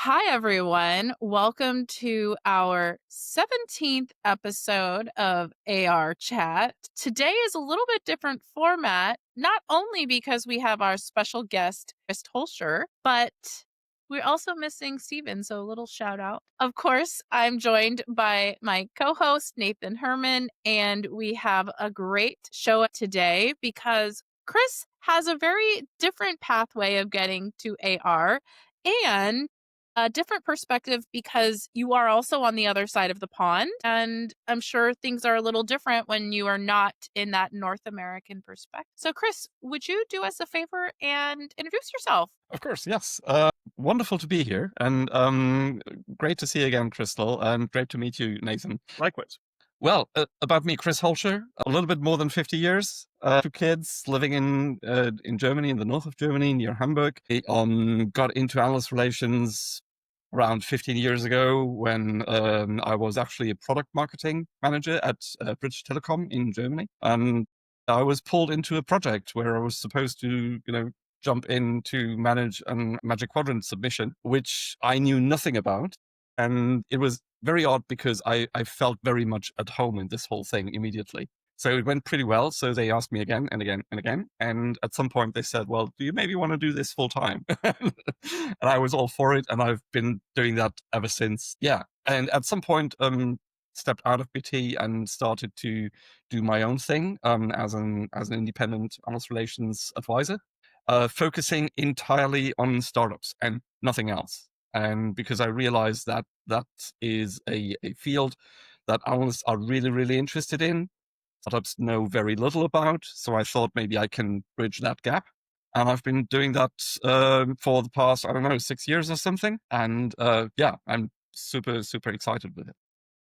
Hi, everyone. Welcome to our 17th episode of AR Chat. Today is a little bit different format, not only because we have our special guest, Chris Holscher, but we're also missing Steven, so a little shout out. Of course, I'm joined by my co host, Nathan Herman, and we have a great show today because Chris has a very different pathway of getting to AR. And a different perspective because you are also on the other side of the pond. And I'm sure things are a little different when you are not in that North American perspective. So, Chris, would you do us a favor and introduce yourself? Of course, yes. Wonderful to be here, and great to see you again, Crystal, and great to meet you, Nathan. Likewise. Well, about me, Chris Holscher, a little bit more than 50 years, two kids, living in Germany, in the north of Germany, near Hamburg. I got into analyst relations around 15 years ago when I was actually a product marketing manager at British Telecom in Germany. I was pulled into a project where I was supposed to, jump in to manage a Magic Quadrant submission, which I knew nothing about. And it was very odd because I felt very much at home in this whole thing immediately. So it went pretty well. So they asked me again and again and again. And at some point they said, well, do you maybe want to do this full time? And I was all for it. And I've been doing that ever since. Yeah. And at some point, stepped out of BT and started to do my own thing as an independent analyst relations advisor, focusing entirely on startups and nothing else. And because I realized that that is a field that analysts are really, really interested in, startups know very little about. So I thought maybe I can bridge that gap. And I've been doing that for the past, 6 years or something. And yeah, I'm super, super excited with it.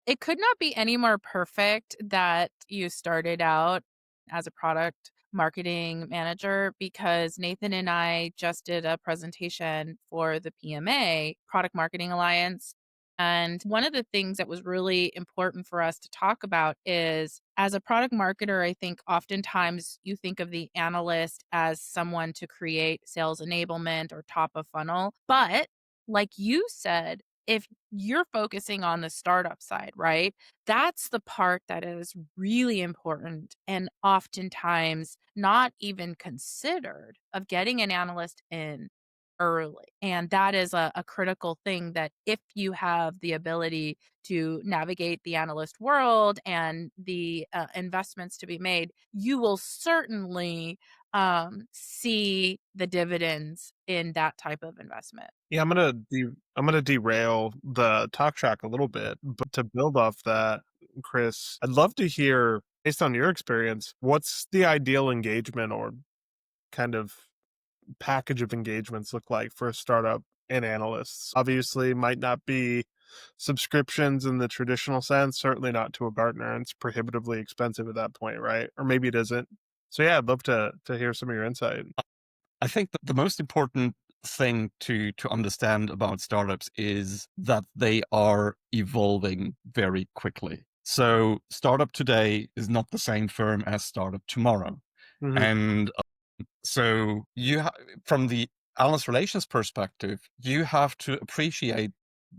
It could not be any more perfect that you started out as a product marketing manager because Nathan and I just did a presentation for the PMA, Product Marketing Alliance. And one of the things that was really important for us to talk about is as a product marketer, I think oftentimes you think of the analyst as someone to create sales enablement or top of funnel. But like you said, if you're focusing on the startup side, right? That's the part that is really important and oftentimes not even considered of getting an analyst in early. And that is a critical thing that if you have the ability to navigate the analyst world and the investments to be made, you will certainly see the dividends in that type of investment. Yeah, I'm gonna derail the talk track a little bit, but to build off that, Chris, I'd love to hear, based on your experience, what's the ideal engagement or kind of package of engagements look like for a startup and analysts? Obviously, might not be subscriptions in the traditional sense, certainly not to a Gartner, and it's prohibitively expensive at that point, right? Or maybe it isn't. So yeah, I'd love to hear some of your insight. I think that the most important thing to understand about startups is that they are evolving very quickly. So startup today is not the same firm as startup tomorrow. Mhm. And so from the analyst relations perspective, you have to appreciate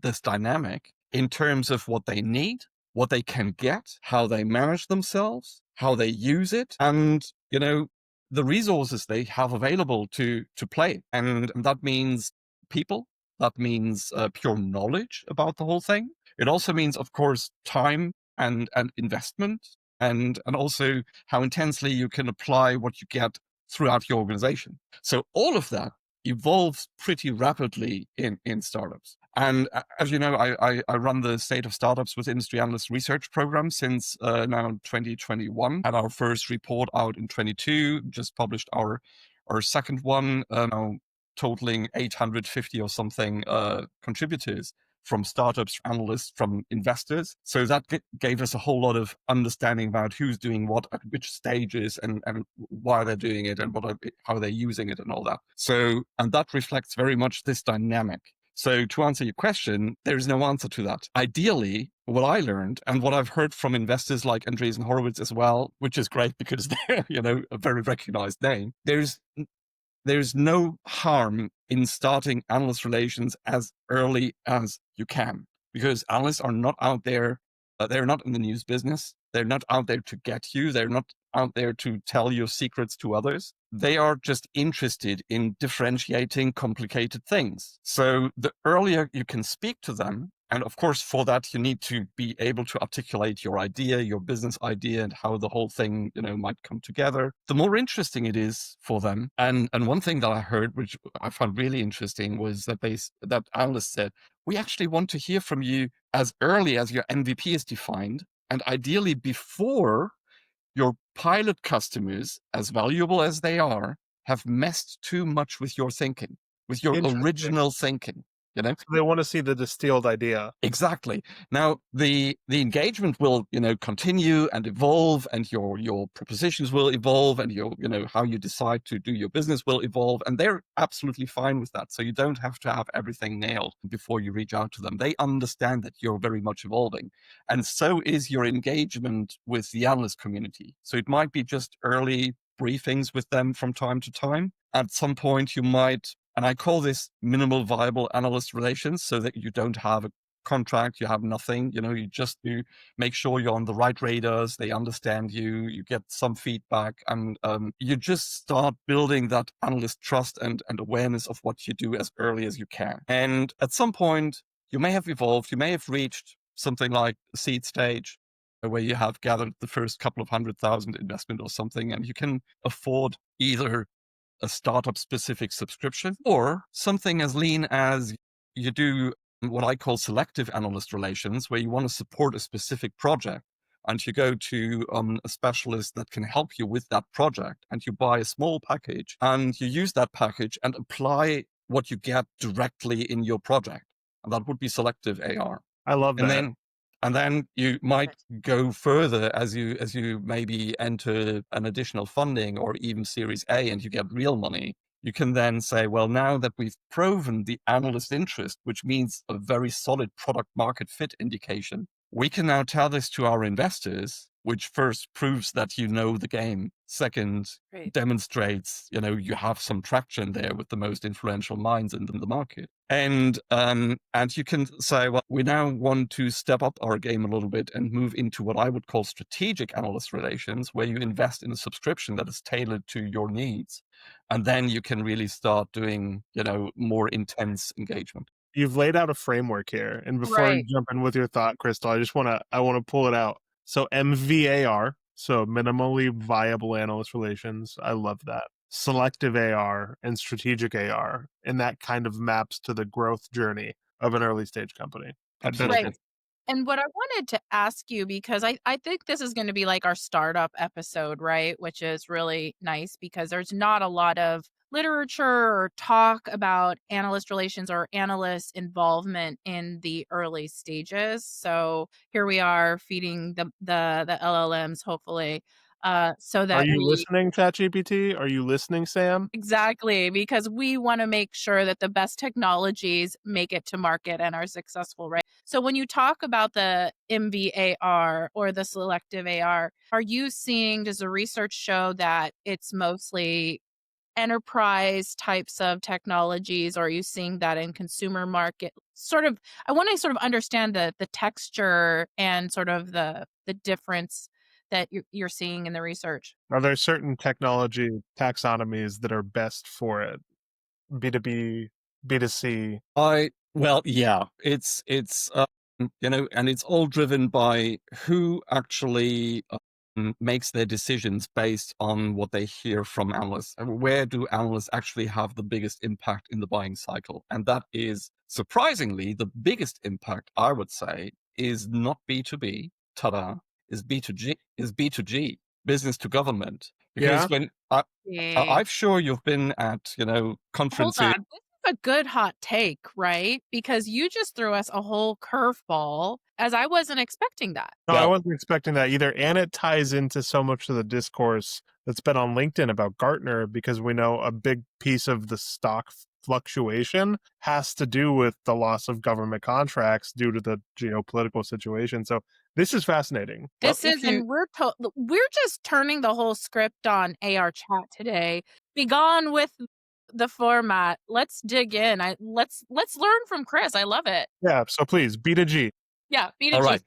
this dynamic in terms of what they need, what they can get, how they manage themselves, how they use it, and, the resources they have available to play. And that means people, that means pure knowledge about the whole thing. It also means, of course, time and investment, and also how intensely you can apply what you get throughout your organization. So all of that evolves pretty rapidly in startups. And as you know, I run the State of Startups with Industry Analyst Research Program since now 2021. Had our first report out in 22, just published our second one, now totaling 850 or something contributors from startups, analysts, from investors. So that gave us a whole lot of understanding about who's doing what at which stages and why they're doing it and how they're using it and all that. So, and that reflects very much this dynamic. So to answer your question, there is no answer to that. Ideally, what I learned and what I've heard from investors like Andreessen Horowitz as well, which is great because they're, a very recognized name, there's no harm in starting analyst relations as early as you can, because analysts are not out there. They're not in the news business. They're not out there to get you. They're not out there to tell your secrets to others. They are just interested in differentiating complicated things. So the earlier you can speak to them, and of course, for that, you need to be able to articulate your idea, your business idea, and how the whole thing, might come together. The more interesting it is for them. And one thing that I heard, which I found really interesting, was that analyst said, we actually want to hear from you as early as your MVP is defined, and ideally before your pilot customers, as valuable as they are, have messed too much with your thinking, with your Interesting. original thinking, you know? So they want to see the distilled idea. Exactly. Now, the engagement will, continue and evolve, and your propositions will evolve, and how you decide to do your business will evolve, and they're absolutely fine with that. So you don't have to have everything nailed before you reach out to them. They understand that you're very much evolving, and so is your engagement with the analyst community. So it might be just early briefings with them from time to time. At some point, you might, and I call this minimal viable analyst relations, so that you don't have a contract, you have nothing, you just do make sure you're on the right radars, they understand you, you get some feedback, and you just start building that analyst trust and awareness of what you do as early as you can. And at some point, you may have evolved, you may have reached something like seed stage, where you have gathered the first couple of 100,000 investment or something, and you can afford either a startup specific subscription or something as lean as you do what I call selective analyst relations, where you want to support a specific project and you go to a specialist that can help you with that project, and you buy a small package and you use that package and apply what you get directly in your project. And that would be selective AR. I love And that. then you might go further as you maybe enter an additional funding or even Series A, and you get real money. You can then say, well, now that we've proven the analyst interest, which means a very solid product market fit indication, we can now tell this to our investors, which first proves that you know the game. Second, Great. demonstrates, you have some traction there with the most influential minds in the market. And you can say, well, we now want to step up our game a little bit and move into what I would call strategic analyst relations, where you invest in a subscription that is tailored to your needs. And then you can really start doing, more intense engagement. You've laid out a framework here, and before you Right. jump in with your thought, Crystal, I want to pull it out. So MVAR, so minimally viable analyst relations. I love that. Selective AR and strategic AR, and that kind of maps to the growth journey of an early stage company. Absolutely. Right. And what I wanted to ask you, because I think this is going to be like our startup episode, right? Which is really nice because there's not a lot of literature or talk about analyst relations or analyst involvement in the early stages. So here we are feeding the LLMs, hopefully, so Are that you we listening, ChatGPT? Are you listening, Sam? exactly, because we wanna make sure that the best technologies make it to market and are successful, right? So when you talk about the MVAR or the selective AR, are you seeing does the research show that it's mostly enterprise types of technologies, or are you seeing that in consumer market? Sort of I wanna sort of understand the texture and sort of the difference that you're seeing in the research. Are there certain technology taxonomies that are best for it? B2B, B2C. Well, yeah, it's and it's all driven by who actually makes their decisions based on what they hear from analysts. And where do analysts actually have the biggest impact in the buying cycle? And that is surprisingly the biggest impact, I would say, is not B2B. Ta-da! Is B2G, is B2G, business to government. Yeah. Because Yeah. I'm sure you've been at, Hold conferences. on. This is a good hot take, right? Because you just threw us a whole curveball as I wasn't expecting that. No, I Well, wasn't expecting that either. And it ties into so much of the discourse that's been on LinkedIn about Gartner, because we know a big piece of the stock fluctuation has to do with the loss of government contracts due to the geopolitical situation. So this is fascinating. well, This is if you and we're just turning the whole script on AR chat today. Be gone with the format. Let's dig in. Let's learn from Chris. I love it. Yeah, so please, B to G. Yeah, B to All G. right.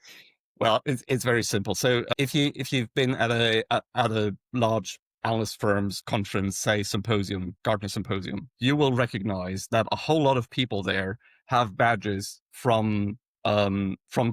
Well, it's very simple. So if you've been at a large analyst firm's conference, say symposium, Gartner symposium, you will recognize that a whole lot of people there have badges from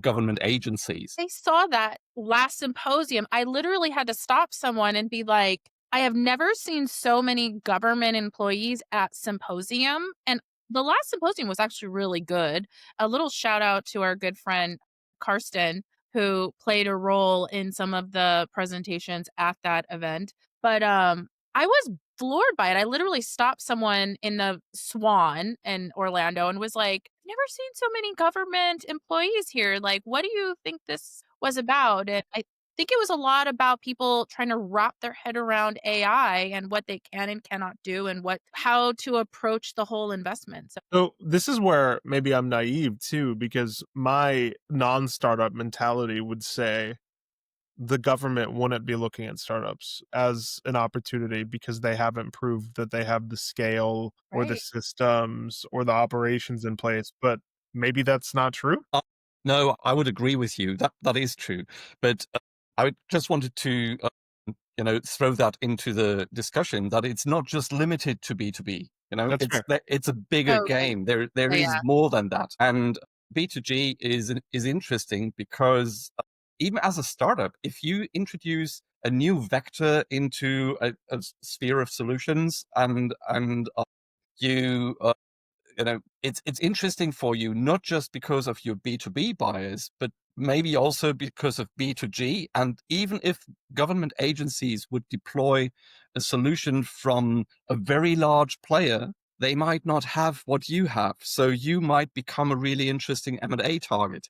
government agencies. I saw that last symposium. I literally had to stop someone and be like, I have never seen so many government employees at symposium. And the last symposium was actually really good. A little shout out to our good friend Karsten, who played a role in some of the presentations at that event. But I was floored by it. I literally stopped someone in the Swan in Orlando and was like, never seen so many government employees here. Like, what do you think this was about? And I think it was a lot about people trying to wrap their head around AI and what they can and cannot do and how to approach the whole investment. So So this is where maybe I'm naive too, because my non-startup mentality would say the government wouldn't be looking at startups as an opportunity because they haven't proved that they have the scale or the right. systems or the operations in place. But maybe that's not true. Uh, no, I would agree with you. That is true. But I just wanted to throw that into the discussion that it's not just limited to B2B. That's fair. It's a bigger Oh, game. There yeah. is more than that. And B2G is interesting because even as a startup, if you introduce a new vector into a sphere of solutions and you it's interesting for you, not just because of your B2B buyers, but maybe also because of B2G. And even if government agencies would deploy a solution from a very large player, they might not have what you have. So you might become a really interesting M&A target.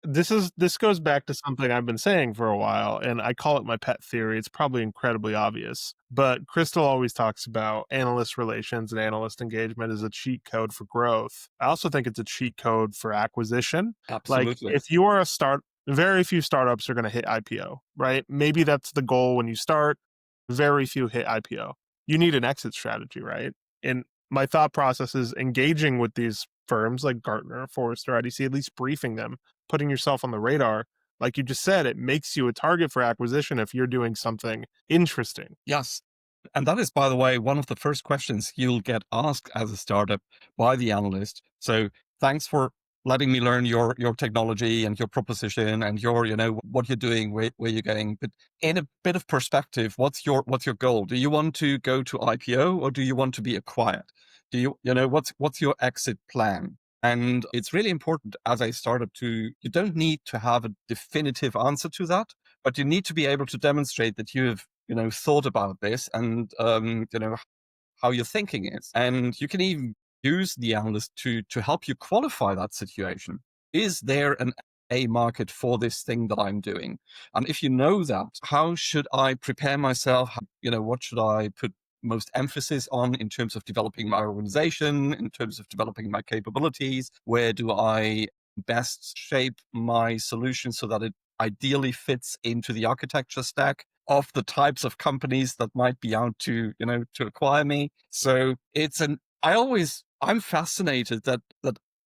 This goes back to something I've been saying for a while, and I call it my pet theory. It's probably incredibly obvious, but Crystal always talks about analyst relations and analyst engagement as a cheat code for growth. I also think it's a cheat code for acquisition. Like Absolutely. if you are a start, very few startups are going to hit IPO, right? Maybe that's the goal when you start. Very few hit IPO. You need an exit strategy, right? And my thought process is engaging with these firms like Gartner, Forrester, IDC, at least briefing them, putting yourself on the radar. Like you just said, it makes you a target for acquisition if you're doing something interesting. Yes. And that is, by the way, one of the first questions you'll get asked as a startup by the analyst. So thanks for letting me learn your technology and your proposition and what you're doing, where you're going. But in a bit of perspective, what's your goal? Do you want to go to IPO or do you want to be acquired? Do what's your exit plan? And it's really important as a startup you don't need to have a definitive answer to that, but you need to be able to demonstrate that you have thought about this and how your thinking is. And you can even use the analyst to help you qualify that situation. Is there an a market for this thing that I'm doing? And if you know that, how should I prepare myself? What should I put most emphasis on in terms of developing my organization, in terms of developing my capabilities? Where do I best shape my solution so that it ideally fits into the architecture stack of the types of companies that might be out to acquire me? So I'm fascinated that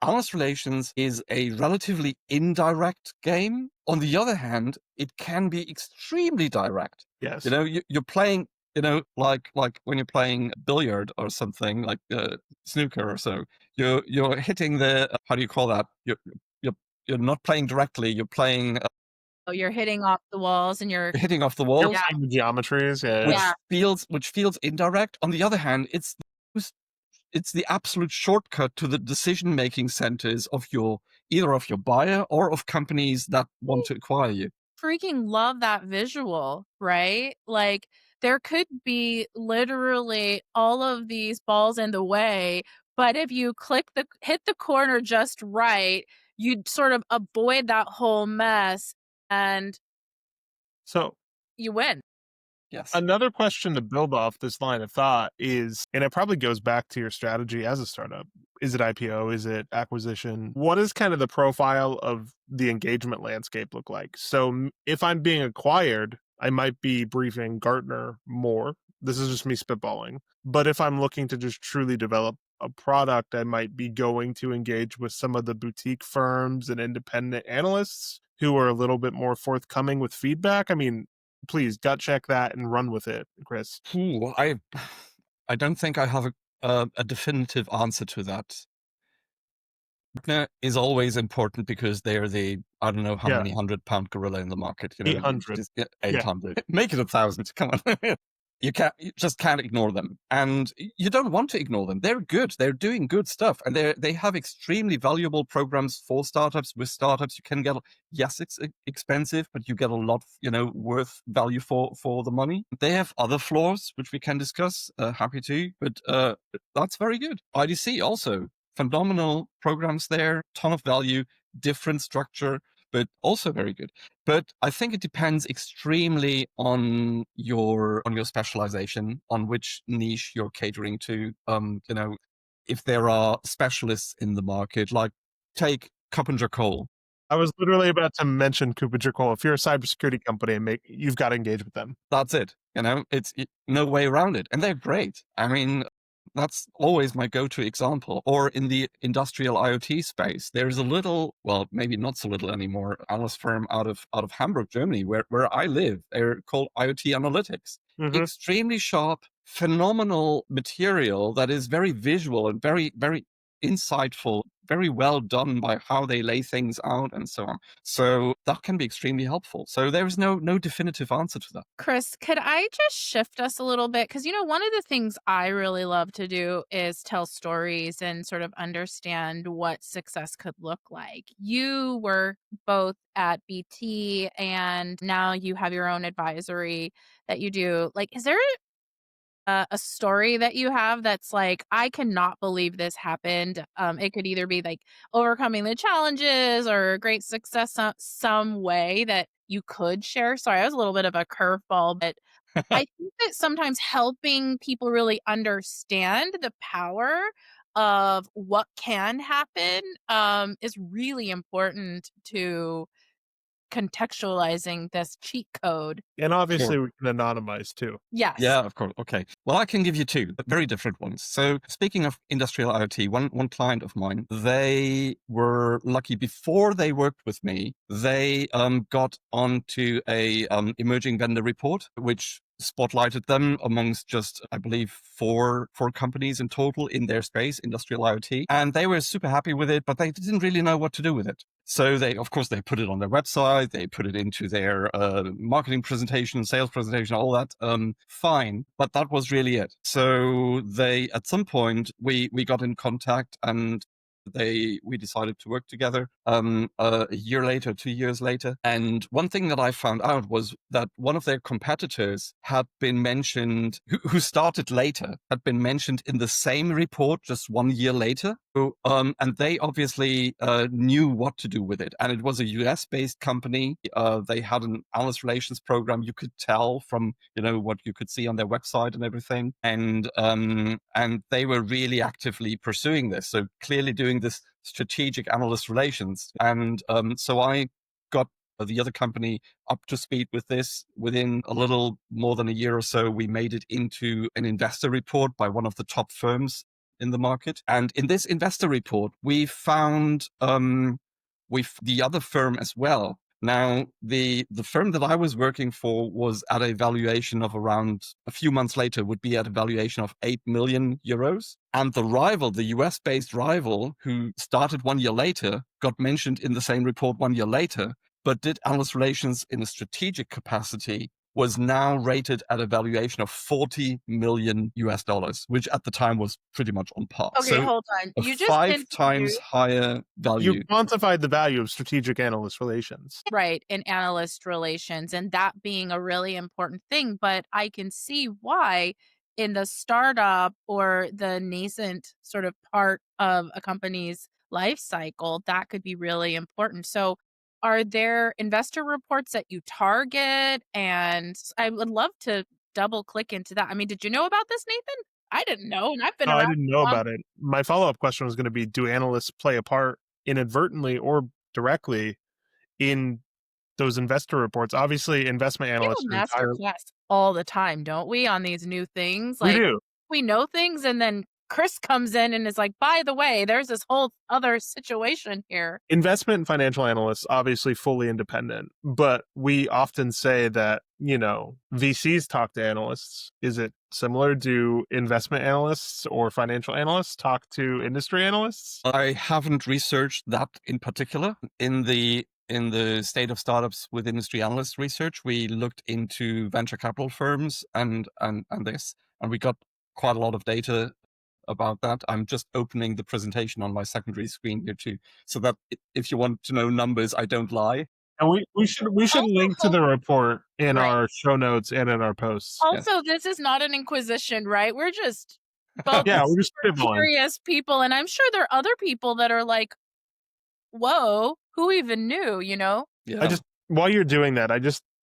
analyst relations is a relatively indirect game. On the other hand, it can be extremely direct. Yes. You're playing, like when you're playing billiard or something like snooker or so. You're hitting the how do you call that? You're you're not playing directly. You're playing Oh, you're hitting off the walls and you're you're hitting off the You're walls, yeah, playing the geometries. Yeah. Yeah. yeah. which feels indirect. On the other hand, it's the absolute shortcut to the decision making centers of either of your buyer or of companies that want to acquire you. Freaking love that visual, right? Like there could be literally all of these balls in the way, but if you hit the corner just right, you'd sort of avoid that whole mess and So you win. Yes. another question to build off this line of thought is, and it probably goes back to your strategy as a startup. Is it IPO? Is it acquisition? What does kind of the profile of the engagement landscape look like? So if I'm being acquired, I might be briefing Gartner more This is just me spitballing. But if I'm looking to just truly develop a product, I might be going to engage with some of the boutique firms and independent analysts who are a little bit more forthcoming with feedback. I mean, please gut check that and run with it, Chris. Ooh, I don't think I have a definitive answer to that. Partner is always important because they're the, I don't know how Yeah, many 100-pound gorilla in the market. You know, it's 800. just Yeah. 800. Make it 1,000. Come on. You just can't ignore them, and you don't want to ignore them. They're good. They're doing good stuff, and they have extremely valuable programs for startups. With startups, you can get, yes, it's expensive, but you get a lot, worth value for the money. They have other flaws which we can discuss. Happy to, but that's very good. IDC also phenomenal programs there, ton of value, different structure, but also very good. But I think it depends extremely on your specialization, on which niche you're catering to. If there are specialists in the market, like take Coppinger Cole. I was literally about to mention Cooper Cole. If you're a cybersecurity company, you've got to engage with them. That's it. It's no way around it. And they're great. I mean, that's always my go-to example. Or in the industrial IoT space, there's a little, well, maybe not so little anymore, analyst firm out of Hamburg, Germany, where I live. They're called IoT Analytics. Hmm. Extremely sharp, phenomenal material that is very visual and very, very insightful, very well done by how they lay things out and so on. So that can be extremely helpful. So there is no definitive answer to that. Chris, could I just shift us a little bit? Because, one of the things I really love to do is tell stories and sort of understand what success could look like. You were both at BT and now you have your own advisory that you do. Like, is there a story that you have that's like, I cannot believe this happened? It could either be like overcoming the challenges or great success some way that you could share. Sorry, I was a little bit of a curveball, but I think that sometimes helping people really understand the power of what can happen is really important to contextualizing this cheat code. And Sure. obviously, we can anonymize too. Yes. Yeah, of course. Okay. Well, I can give you two, but very different ones. So speaking of industrial IoT, one client of mine, they were lucky before they worked with me. They got onto a emerging vendor report, which spotlighted them amongst just, I believe, four companies in total in their space, industrial IoT. And they were super happy with it, but they didn't really know what to do with it. So of course, they put it on their website, they put it into their marketing presentation, sales presentation, all that. Fine, but that was really it. So at some point, we got in contact and we decided to work together a year later, 2 years later. And one thing that I found out was that one of their competitors had been mentioned, who started later, had been mentioned in the same report just 1 year later. So, and they obviously knew what to do with it. And it was a US-based company. They had an analyst relations program. You could tell from what you could see on their website and everything. And they were really actively pursuing this. So clearly doing this strategic analyst relations. And so I got the other company up to speed with this. Within a little more than a year or so, we made it into an investor report by one of the top firms in the market. And in this investor report, we found with the other firm as well. Now, the firm that I was working for was at a valuation of around, a few months later, would be at a valuation of 8 million euros. And the rival, the US-based rival, who started 1 year later, got mentioned in the same report 1 year later, but did analyst relations in a strategic capacity, was now rated at a valuation of 40 million US dollars, which at the time was pretty much on par. Okay, So hold on. a You just 5 times introduced higher You value. quantified the value of strategic analyst relations. right in analyst relations and that being a really important thing, but I can see why in the startup or the nascent sort of part of a company's life cycle that could be really important. So are there investor reports that you target? And I would love to double click into that. I mean, did you know about this, Nathan? I didn't know, and I've been No, I around didn't know for a long. about it. My follow-up question was going to be, do analysts play a part inadvertently or directly in those investor reports. Obviously, investment We analysts have are a master entirely. class all the time, don't we, on these new things? We Like, do. we know things, and then Chris comes in and is like, "By the way, there's this whole other situation here." Investment and financial analysts obviously fully independent, but we often say that, VCs talk to analysts. Is it similar? Do investment analysts or financial analysts talk to industry analysts? I haven't researched that in particular. In the state of startups with industry analyst research, we looked into venture capital firms and this, and we got quite a lot of data about that. I'm just opening the presentation on my secondary screen here too, so that if you want to know numbers, I don't lie. And we should Also, link to the report in right. our show notes and in our posts. Yeah. Also, this is not an inquisition, right? We're just both Yeah, we're just super spitballing. curious people, and I'm sure there are other people that are like, "Whoa, who even knew?" You know? Yeah. While you're doing that,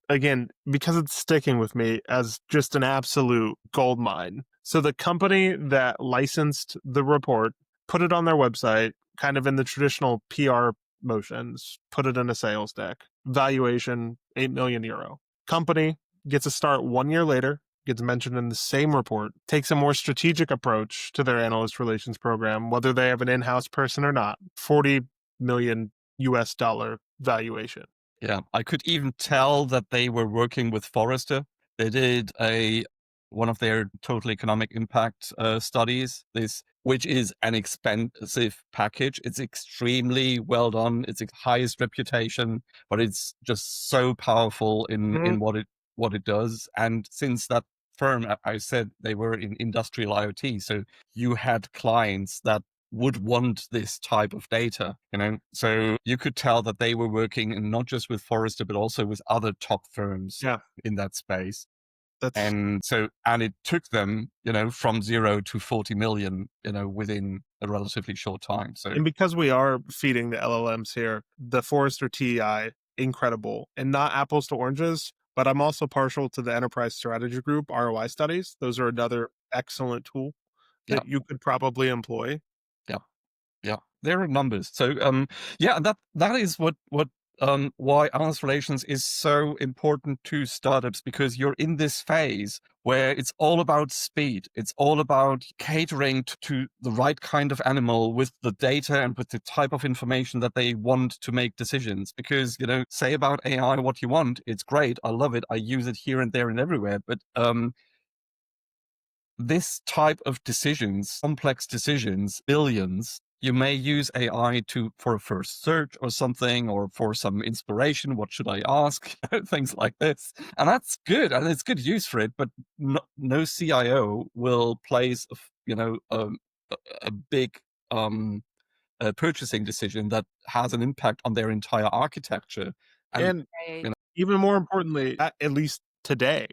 again, because it's sticking with me as just an absolute gold mine. So the company that licensed the report put it on their website, kind of in the traditional PR motions, put it in a sales deck. Valuation, 8 million euro. Company gets a start 1 year later, gets mentioned in the same report, takes a more strategic approach to their analyst relations program, whether they have an in-house person or not. 40 million US dollar valuation. Yeah, I could even tell that they were working with Forrester. They did one of their total economic impact studies, which is an expensive package. It's extremely well done. It's its highest reputation, but it's just so powerful in what it does. And since that firm, I said they were in industrial IoT, so you had clients that would want this type of data. So you could tell that they were working and not just with Forrester, but also with other top firms Yeah, in that space. that's And it took them, from 0 to 40 million, within a relatively short time. So and because we are feeding the LLMs here, the Forrester TEI, incredible. And not apples to oranges, but I'm also partial to the Enterprise Strategy Group ROI studies. Those are another excellent tool yeah, that you could probably employ. yeah. Yeah, there are numbers. So, yeah, that is why analyst relations is so important to startups, because you're in this phase where it's all about speed. It's all about catering to the right kind of animal with the data and with the type of information that they want to make decisions. Because, say about AI what you want. It's great. I love it. I use it here and there and everywhere. But this type of decisions, complex decisions, billions, you may use AI for a first search or something, or for some inspiration. What should I ask? Things like this. And that's good. And it's good use for it. But no CIO will place, a big purchasing decision that has an impact on their entire architecture. And, And Right. you know, even more importantly, at least today,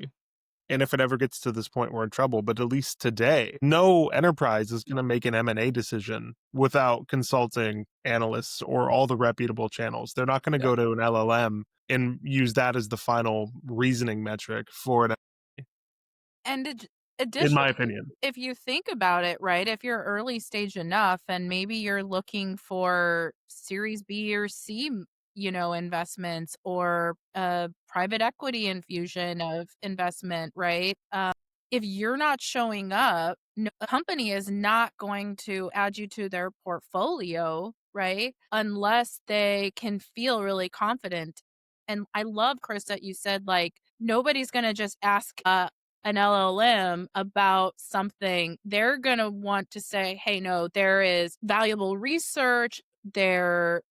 and if it ever gets to this point, we're in trouble. But at least today, no enterprise is going to make an M&A decision without consulting analysts or all the reputable channels. They're not going to yeah, go to an LLM and use that as the final reasoning metric for an, And in my additionally, opinion. if you think about it, right, if you're early stage enough and maybe you're looking for Series B or C, investments, or a private equity infusion of investment, right? If you're not showing up, no, a company is not going to add you to their portfolio, right? Unless they can feel really confident. And I love, Chris, that you said, like, nobody's going to just ask an LLM about something. They're going to want to say, hey, no, there is valuable research. They're,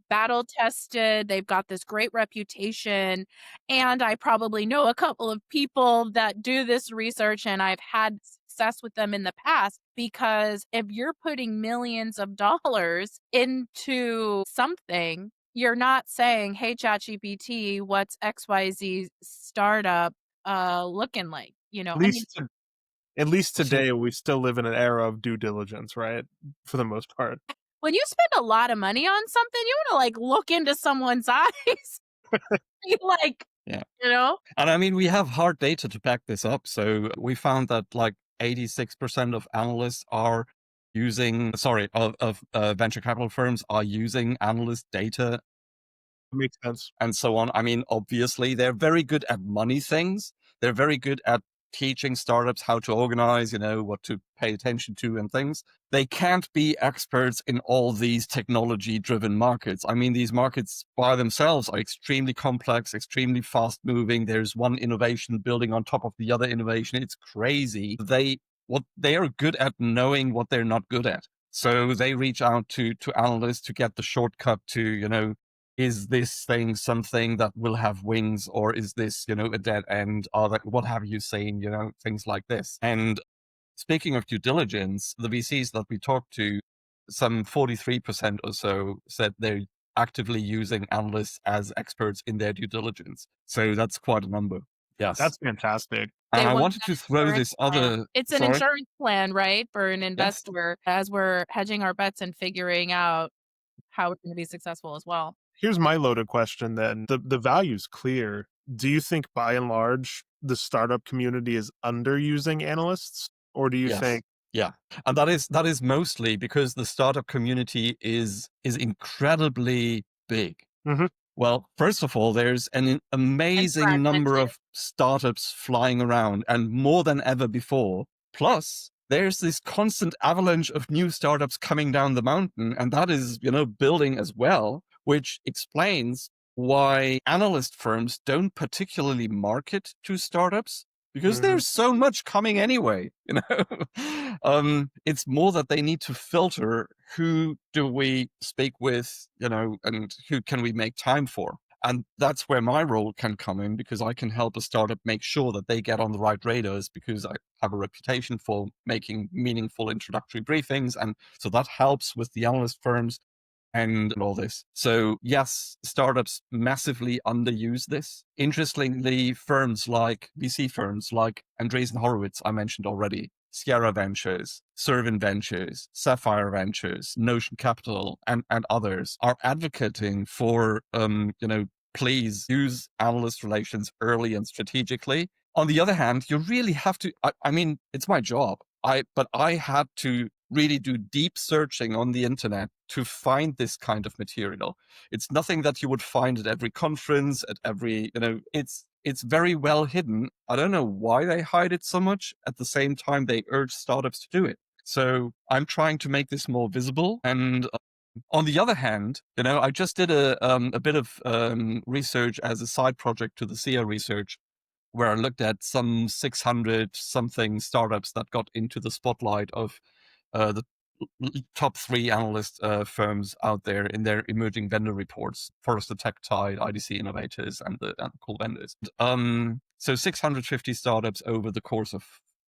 battle tested. They've got this great reputation. And I probably know a couple of people that do this research, and I've had success with them in the past. Because if you're putting millions of dollars into something, you're not saying, hey, ChatGPT, what's XYZ startup looking like? At I mean, least, at least today, we still live in an era of due diligence, right? For the most part. when you spend a lot of money on something, you want to like look into someone's eyes. You like, yeah. you know? And I mean, we have hard data to back this up. So we found that like 86% of analysts are using, sorry, of venture capital firms are using analyst data Makes sense. and so on. I mean, obviously, they're very good at money things. They're very good at teaching startups how to organize, what to pay attention to and things. They can't be experts in all these technology driven markets. I mean, these markets by themselves are extremely complex, extremely fast moving. There's one innovation building on top of the other innovation. It's crazy. What they are good at knowing what they're not good at. So they reach out to analysts to get the shortcut to, is this thing something that will have wings, or is this, a dead end, or that, what have you seen, things like this. And speaking of due diligence, the VCs that we talked to, some 43% or so said they're actively using analysts as experts in their due diligence. So that's quite a number. Yes. That's fantastic. And They I want wanted that to throw insurance this plan. other, It's an sorry. insurance plan, right, for an Yes. investor as we're hedging our bets and figuring out how we're gonna be successful as well. Here's my loaded question then. The value's clear. Do you think by and large the startup community is underusing analysts? Or do you Yes. think Yeah. And that is mostly because the startup community is incredibly big. Mhm, Well, first of all, there's an And amazing number fragmented. of startups flying around, and more than ever before. Plus, there's this constant avalanche of new startups coming down the mountain, and that is, building as well, which explains why analyst firms don't particularly market to startups, because mhm, there's so much coming anyway. It's more that they need to filter, who do we speak with, and who can we make time for. And that's where my role can come in, because I can help a startup make sure that they get on the right radars, because I have a reputation for making meaningful introductory briefings. And so that helps with the analyst firms and all this. So yes, startups massively underuse this. Interestingly, VC firms like Andreessen Horowitz, I mentioned already, Sierra Ventures, Servin Ventures, Sapphire Ventures, Notion Capital, and others are advocating for, please use analyst relations early and strategically. On the other hand, you really have to, I mean, it's my job. But I had to really do deep searching on the internet to find this kind of material. It's nothing that you would find at every conference, at every, it's very well hidden. I don't know why they hide it so much. At the same time, they urge startups to do it. So I'm trying to make this more visible. And on the other hand, I just did a bit of research as a side project to the SIA research, where I looked at some 600 something startups that got into the spotlight of the top three analyst firms out there in their emerging vendor reports: Forrester Tech Tide, IDC Innovators, and the cool vendors. So 650 startups over the course of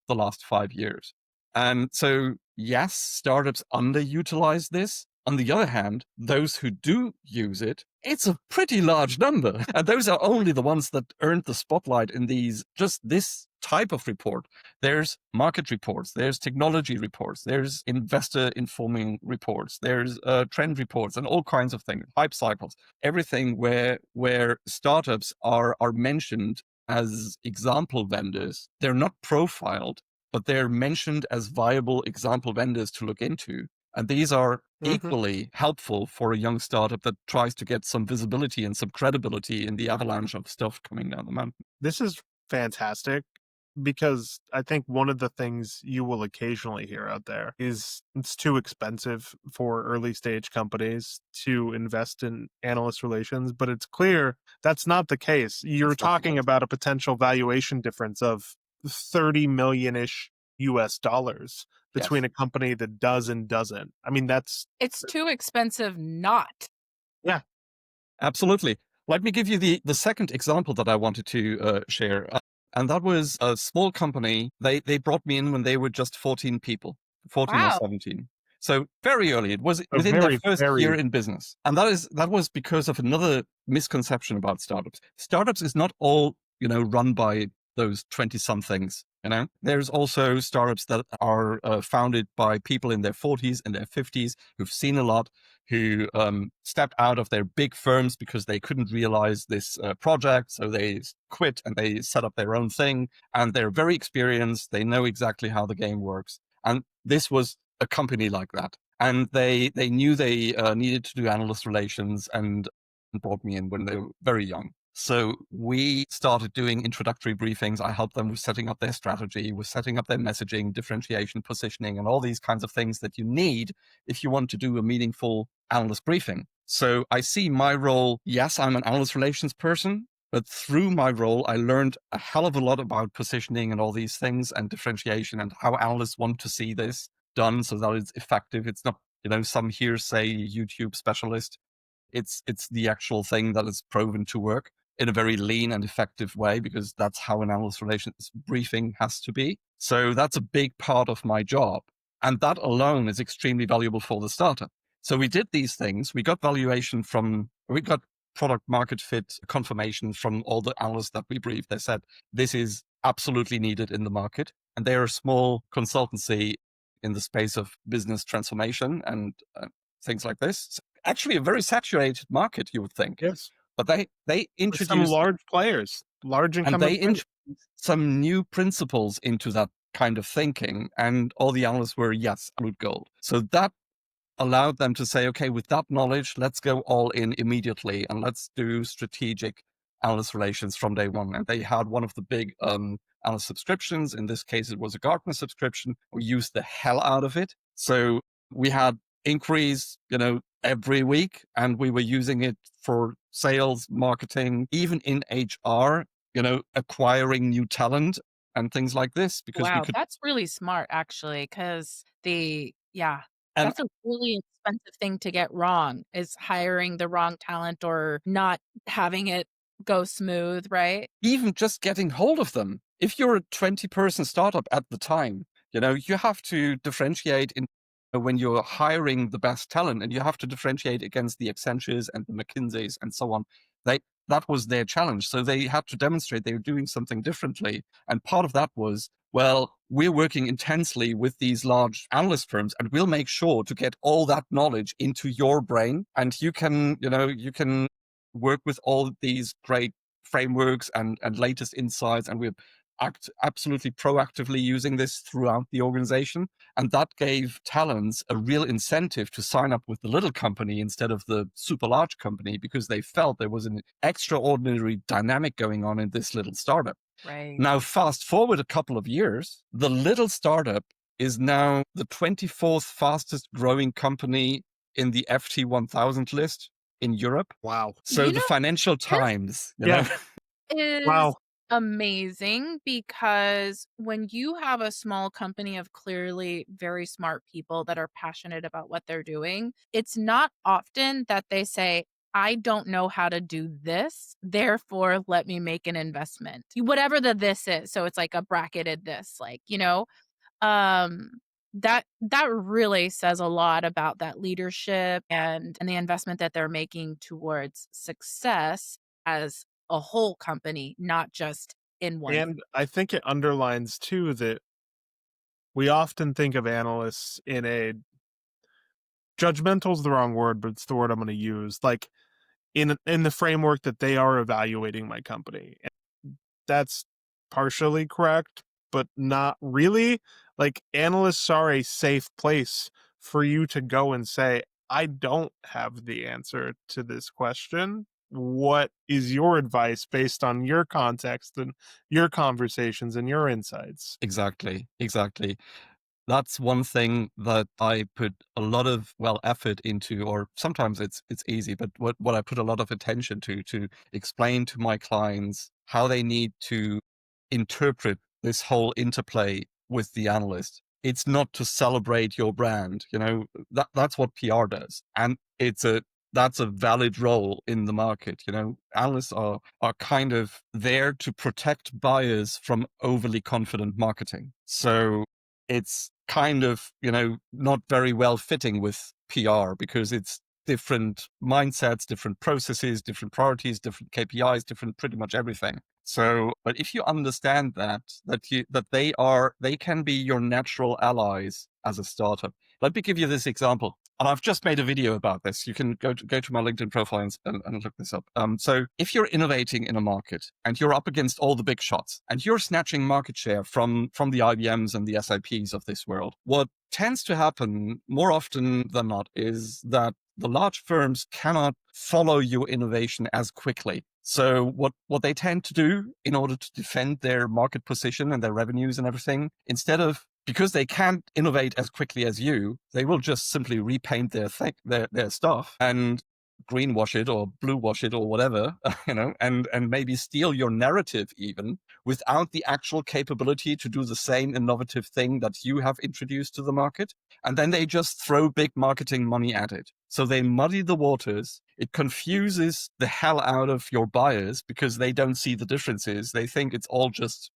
the last 5 years. And so, yes, startups underutilize this. On the other hand, those who do use it, it's a pretty large number. And those are only the ones that earned the spotlight in just this type of report. There's market reports, there's technology reports, there's investor informing reports, there's trend reports, and all kinds of things, hype cycles, everything where startups are mentioned as example vendors. They're not profiled, but they're mentioned as viable example vendors to look into. And these are mhm. equally helpful for a young startup that tries to get some visibility and some credibility in the avalanche of stuff coming down the mountain. This is fantastic because I think one of the things you will occasionally hear out there is it's too expensive for early stage companies to invest in analyst relations, but it's clear that's not the case. You're That's not the talking case. about a potential valuation difference of 30 million-ish US dollars between Yes. a company that does and doesn't. I mean, that's It's too expensive not. yeah. Absolutely. Let me give you the second example that I wanted to share. And that was a small company. They brought me in when they were just 14 people, 14 or Wow. 17. So very early. It was A within their very, first year very in business. And that was because of another misconception about startups. Startups is not all, run by those 20 somethings. There's also startups that are founded by people in their 40s and their 50s who've seen a lot, who stepped out of their big firms because they couldn't realize this project. So they quit and they set up their own thing. And they're very experienced. They know exactly how the game works. And this was a company like that. And they knew they needed to do analyst relations. And brought me in when they were very young. So we started doing introductory briefings. I helped them with setting up their strategy, with setting up their messaging, differentiation, positioning, and all these kinds of things that you need if you want to do a meaningful analyst briefing. So I see my role, yes, I'm an analyst relations person, but through my role, I learned a hell of a lot about positioning and all these things and differentiation and how analysts want to see this done so that it's effective. It's not, some hearsay YouTube specialist. It's the actual thing that is proven to work in a very lean and effective way, because that's how an analyst relations briefing has to be. So that's a big part of my job. And that alone is extremely valuable for the startup. So we did these things. We got product market fit confirmation from all the analysts that we briefed. They said, this is absolutely needed in the market. And they're a small consultancy in the space of business transformation and things like this. Actually, a very saturated market, you would think. Yes. But they With some introduced large players, large and they incumbent players. introduced some new principles into that kind of thinking, and all the analysts were, yes, absolute gold. So that allowed them to say, okay, with that knowledge, let's go all in immediately and let's do strategic analyst relations from day one. And they had one of the big analyst subscriptions. In this case, it was a Gartner subscription. We used the hell out of it. So we had inquiries, every week, and we were using it for sales, marketing, even in HR, acquiring new talent and things like this, because we Wow, could. that's really smart actually, because yeah, And that's a really expensive thing to get wrong, is hiring the wrong talent or not having it go smooth, right? even just getting hold of them. If you're a 20-person startup at the time, you have to differentiate in when you're hiring the best talent, and you have to differentiate against the Accentures and the McKinseys and so on. That was their challenge. So they had to demonstrate they were doing something differently. And part of that was, well, we're working intensely with these large analyst firms, and we'll make sure to get all that knowledge into your brain. And you can work with all these great frameworks and latest insights. And we're absolutely proactively using this throughout the organization. And that gave talents a real incentive to sign up with the little company instead of the super large company, because they felt there was an extraordinary dynamic going on in this little startup. Right. Now, fast forward a couple of years, the little startup is now the 24th fastest growing company in the FT 1000 list in Europe. Wow. So You the know, Financial this Times, Yeah. is Wow. amazing, because when you have a small company of clearly very smart people that are passionate about what they're doing, it's not often that they say, I don't know how to do this, therefore let me make an investment. Whatever the this is. So it's like a bracketed this, um that really says a lot about that leadership and the investment that they're making towards success as a whole company, not just in one. And I think it underlines too that we often think of analysts in a judgmental is the wrong word, but it's the word I'm going to use. Like in the framework that they are evaluating my company. And that's partially correct, but not really. Like analysts are a safe place for you to go and say, I don't have the answer to this question. What is your advice based on your context and your conversations and your insights? exactly. That's one thing that I put a lot of effort into, or sometimes it's easy, but what I put a lot of attention to explain to my clients how they need to interpret this whole interplay with the analyst. It's not to celebrate your brand, that's what PR does. And that's a valid role in the market. Analysts are kind of there to protect buyers from overly confident marketing. So it's kind of, not very well fitting with PR, because it's different mindsets, different processes, different priorities, different KPIs, different pretty much everything. So, but if you understand that they can be your natural allies as a startup. Let me give you this example. And I've just made a video about this. You can go to my LinkedIn profile and look this up. So if you're innovating in a market and you're up against all the big shots and you're snatching market share from the IBMs and the SAPs of this world, what tends to happen more often than not is that the large firms cannot follow your innovation as quickly. So what they tend to do in order to defend their market position and their revenues and everything, because they can't innovate as quickly as you, they will just simply repaint their stuff and greenwash it or blue wash it or whatever, and maybe steal your narrative even without the actual capability to do the same innovative thing that you have introduced to the market. And then they just throw big marketing money at it. So they muddy the waters. It confuses the hell out of your buyers because they don't see the differences. They think it's all just,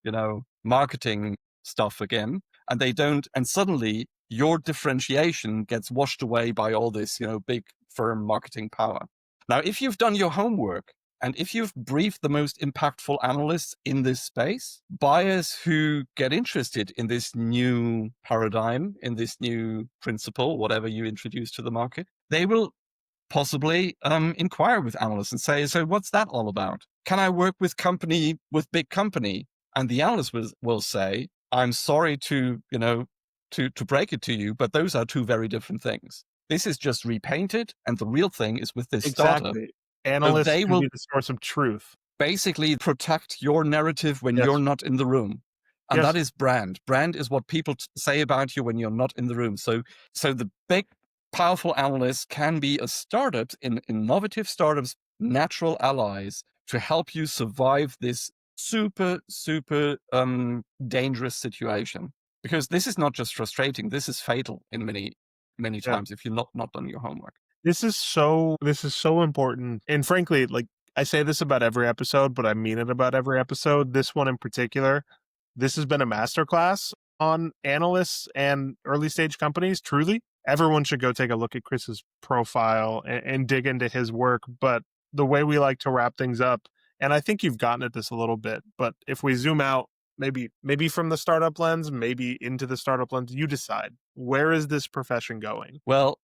marketing stuff again. And they don't. And suddenly your differentiation gets washed away by all this, big firm marketing power. Now, if you've done your homework and if you've briefed the most impactful analysts in this space, buyers who get interested in this new paradigm, in this new principle, whatever you introduce to the market, they will possibly inquire with analysts and say, so what's that all about? Can I work with big company? And the analyst will say, I'm sorry to break it to you, but those are two very different things. This is just repainted, and the real thing is with this startup. Exactly. So Analysts they can will be the source of truth. basically protect your narrative when Yes. you're not in the room. And Yes. that is brand. Brand is what people say about you when you're not in the room. So the big, powerful analysts can be innovative startups, natural allies to help you survive this super, super dangerous situation. Because this is not just frustrating, this is fatal in many Yeah. times if you're not done your homework. This is so important. And frankly, like I say this about every episode, but I mean it about every episode. This one in particular, this has been a masterclass on analysts and early stage companies. Truly, everyone should go take a look at Chris's profile and dig into his work. But the way we like to wrap things up, and I think you've gotten at this a little bit, but if we zoom out, maybe from the startup lens, maybe into the startup lens, you decide, where is this profession going? Well,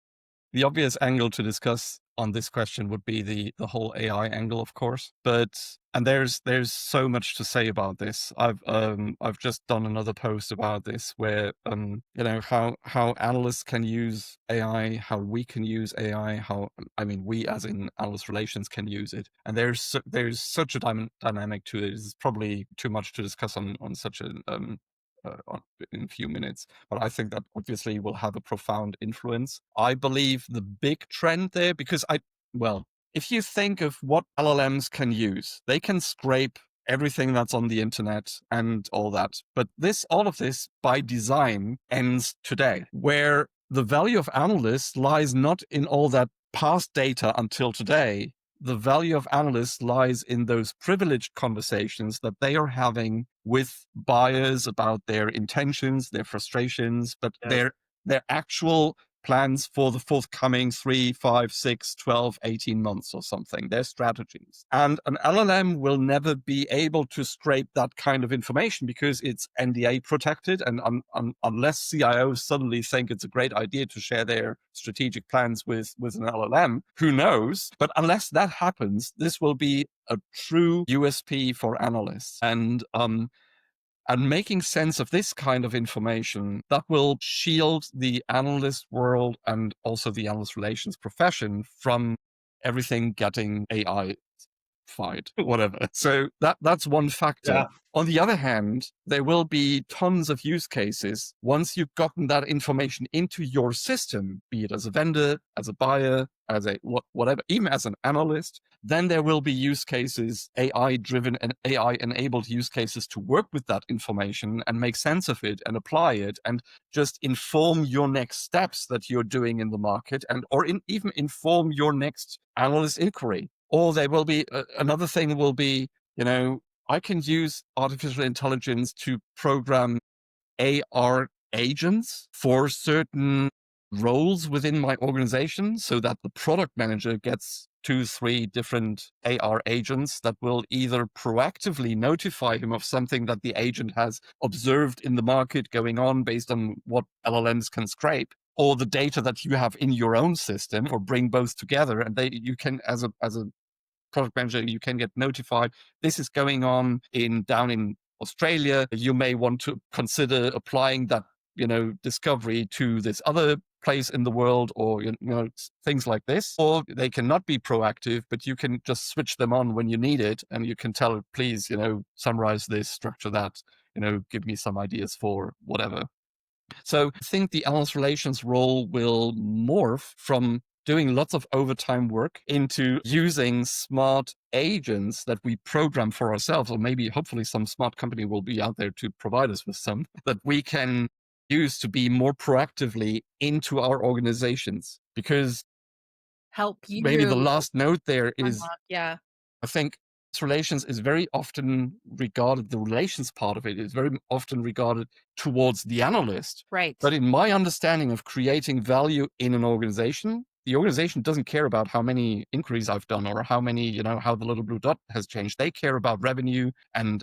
the obvious angle to discuss on this question would be the whole AI angle, of course. And there's so much to say about this. I've just done another post about this where how analysts can use AI, how we can use AI, we as in analyst relations can use it. And there's such a dynamic to it. It's probably too much to discuss on such a in a few minutes, but I think that obviously will have a profound influence. I believe the big trend there, because if you think of what LLMs can use, they can scrape everything that's on the internet and all that. But all of this by design ends today, where the value of analysts lies not in all that past data until today. The value of analysts lies in those privileged conversations that they are having with buyers about their intentions, their frustrations, but Yes. their actual plans for the forthcoming 3, 5, 6, 12, 18 months or something, their strategies. And an LLM will never be able to scrape that kind of information because it's NDA protected. And unless CIOs suddenly think it's a great idea to share their strategic plans with an LLM, who knows? But unless that happens, this will be a true USP for analysts. And making sense of this kind of information that will shield the analyst world and also the analyst relations profession from everything getting AI fight, whatever. So that's one factor. Yeah. On the other hand, there will be tons of use cases once you've gotten that information into your system, be it as a vendor, as a buyer, as a whatever, even as an analyst. Then there will be use cases, AI-driven and AI-enabled use cases to work with that information and make sense of it and apply it and just inform your next steps that you're doing in the market or even inform your next analyst inquiry. Or there will be another thing will be, I can use artificial intelligence to program AR agents for certain roles within my organization so that the product manager gets 2, 3 different AR agents that will either proactively notify him of something that the agent has observed in the market going on based on what LLMs can scrape, or the data that you have in your own system, or bring both together. And you can, as a product manager, you can get notified this is going on down in Australia. You may want to consider applying that discovery to this other place in the world, or things like this. Or they cannot be proactive, but you can just switch them on when you need it, and you can tell it, please, summarize this, structure that, give me some ideas for whatever. So I think the analyst relations role will morph from doing lots of overtime work into using smart agents that we program for ourselves, or maybe hopefully some smart company will be out there to provide us with some that we can use to be more proactively into our organizations. Because Help maybe the you last note there is, unlock. Yeah. I think relations is very often regarded, the relations part of it is very often regarded towards the analyst. Right. But in my understanding of creating value in an organization, the organization doesn't care about how many inquiries I've done or how many, how the little blue dot has changed. They care about revenue and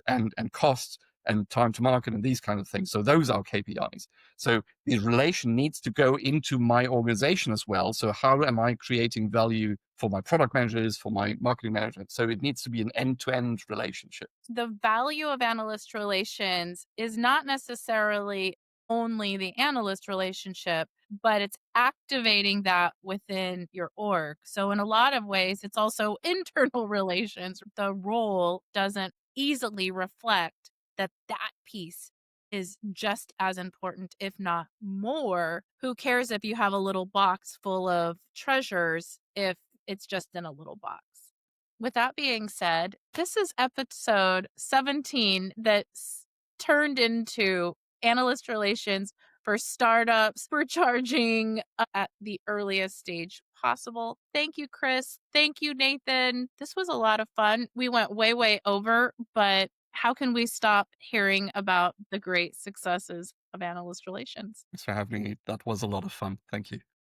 costs and time to market and these kind of things. So those are KPIs. So the relation needs to go into my organization as well. So how am I creating value for my product managers, for my marketing managers? So it needs to be an end-to-end relationship. The value of analyst relations is not necessarily only the analyst relationship, but it's activating that within your org. So, in a lot of ways, it's also internal relations. The role doesn't easily reflect that that piece is just as important, if not more. Who cares if you have a little box full of treasures if it's just in a little box? With that being said, this is episode 17 that's turned into analyst relations for startups. We're charging at the earliest stage possible. Thank you, Chris. Thank you, Nathan. This was a lot of fun. We went way, way over, but how can we stop hearing about the great successes of analyst relations? Thanks for having me. That was a lot of fun. Thank you.